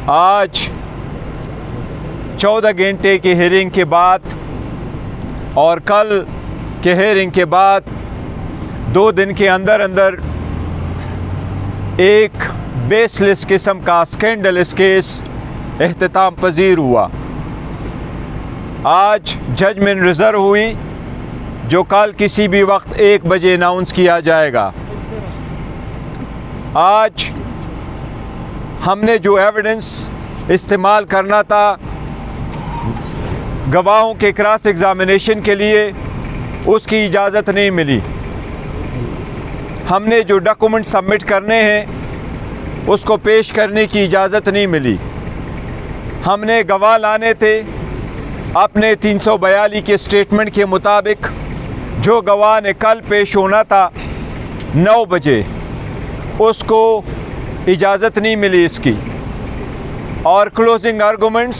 आज 14 घंटे की हियरिंग के बाद और कल के हियरिंग के बाद 2 दिन के अंदर अंदर एक बेसलेस किस्म का स्कैंडलस केस इख्तिताम पजीर हुआ। आज जजमेंट रिज़र्व हुई जो कल किसी भी वक्त 1 बजे अनाउंस किया जाएगा। आज हमने जो एविडेंस इस्तेमाल करना था गवाहों के क्रॉस एग्ज़ामिनेशन के लिए, उसकी इजाज़त नहीं मिली। हमने जो डॉक्यूमेंट सबमिट करने हैं उसको पेश करने की इजाज़त नहीं मिली। हमने गवाह लाने थे अपने 342 के स्टेटमेंट के मुताबिक। जो गवाह ने कल पेश होना था 9 बजे, उसको इजाज़त नहीं मिली इसकी, और क्लोजिंग आर्गूमेंट्स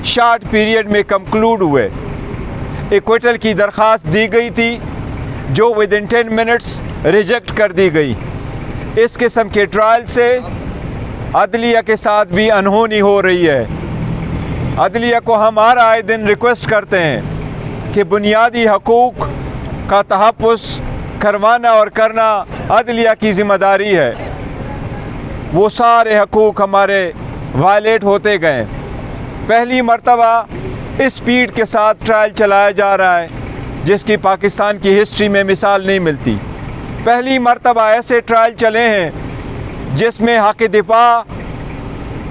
शॉर्ट पीरियड में कंक्लूड हुए। एक्विटल की दरख्वास्त दी गई थी जो विदिन 10 मिनट्स रिजेक्ट कर दी गई। इस किस्म के ट्रायल से अदलिया के साथ भी अनहोनी हो रही है। अदलिया को हम हर आए दिन रिक्वेस्ट करते हैं कि बुनियादी हकूक़ का तहफ़्फ़ुज़ करवाना और करना अदलिया की ज़िम्मेदारी है। वो सारे हकूक़ हमारे वायलेट होते गए। पहली मर्तबा इस स्पीड के साथ ट्रायल चलाया जा रहा है जिसकी पाकिस्तान की हिस्ट्री में मिसाल नहीं मिलती। पहली मर्तबा ऐसे ट्रायल चले हैं जिसमें हक़ दिफा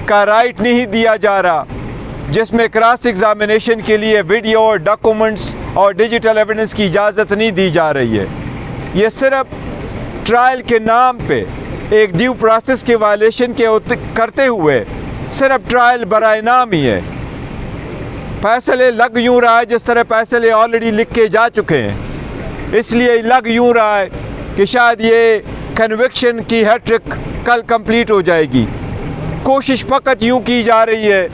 का राइट नहीं दिया जा रहा, जिसमें क्रॉस एग्ज़ामिनेशन के लिए वीडियो और डॉक्यूमेंट्स और डिजिटल एविडेंस की इजाज़त नहीं दी जा रही है। ये सिर्फ ट्रायल के नाम पे एक ड्यू प्रोसेस के वायलेशन के करते हुए सिर्फ ट्रायल बराए नाम ही है। फैसले लग यूँ रहा है जिस तरह फैसले ऑलरेडी लिख के जा चुके हैं। इसलिए लग यूँ रहा है कि शायद ये कन्विक्शन की हैट्रिक कल कंप्लीट हो जाएगी। कोशिश फ़कत यूँ की जा रही है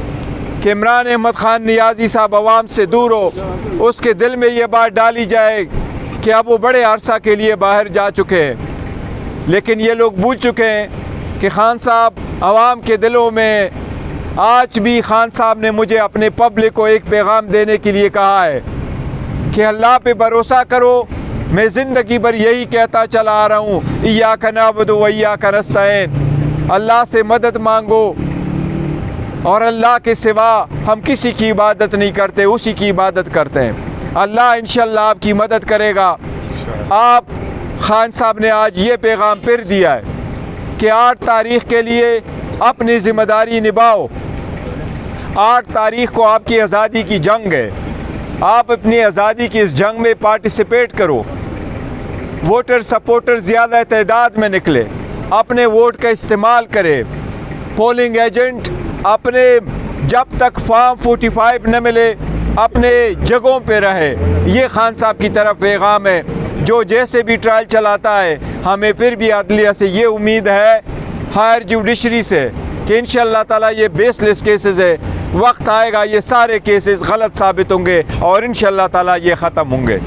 कि इमरान अहमद ख़ान नियाज़ी साहब अवाम से दूर हो, उसके दिल में ये बात डाली जाए कि अब वो बड़े अरसा के लिए बाहर जा चुके हैं। लेकिन ये लोग भूल चुके हैं कि ख़ान साहब अवाम के दिलों में आज भी ख़ान साहब ने मुझे अपने पब्लिक को एक पैगाम देने के लिए कहा है कि अल्लाह पे भरोसा करो। मैं ज़िंदगी भर यही कहता चला आ रहा हूँ, इय्याका नअबुदु व इय्याका नस्तईन। अल्लाह से मदद मांगो और अल्लाह के सिवा हम किसी की इबादत नहीं करते, उसी की इबादत करते हैं। अल्लाह इंशाअल्लाह आपकी मदद करेगा। आप ख़ान साहब ने आज ये पैगाम फिर दिया है कि 8 तारीख़ के लिए अपनी ज़िम्मेदारी निभाओ। 8 तारीख़ को आपकी आज़ादी की जंग है। आप अपनी आज़ादी की इस जंग में पार्टिसिपेट करो। वोटर सपोर्टर ज़्यादा तादाद में निकले, अपने वोट का इस्तेमाल करें। पोलिंग एजेंट अपने जब तक फॉर्म 45 न मिले अपने जगहों पे रहे। ये ख़ान साहब की तरफ पैगाम है। जो जैसे भी ट्रायल चलाता है, हमें फिर भी अदलिया से ये उम्मीद है, हायर जुडिशरी से, कि इंशाअल्लाह ताला ये बेसलेस केसेस है। वक्त आएगा ये सारे केसेस गलत साबित होंगे और इंशाअल्लाह ताला ये ख़त्म होंगे।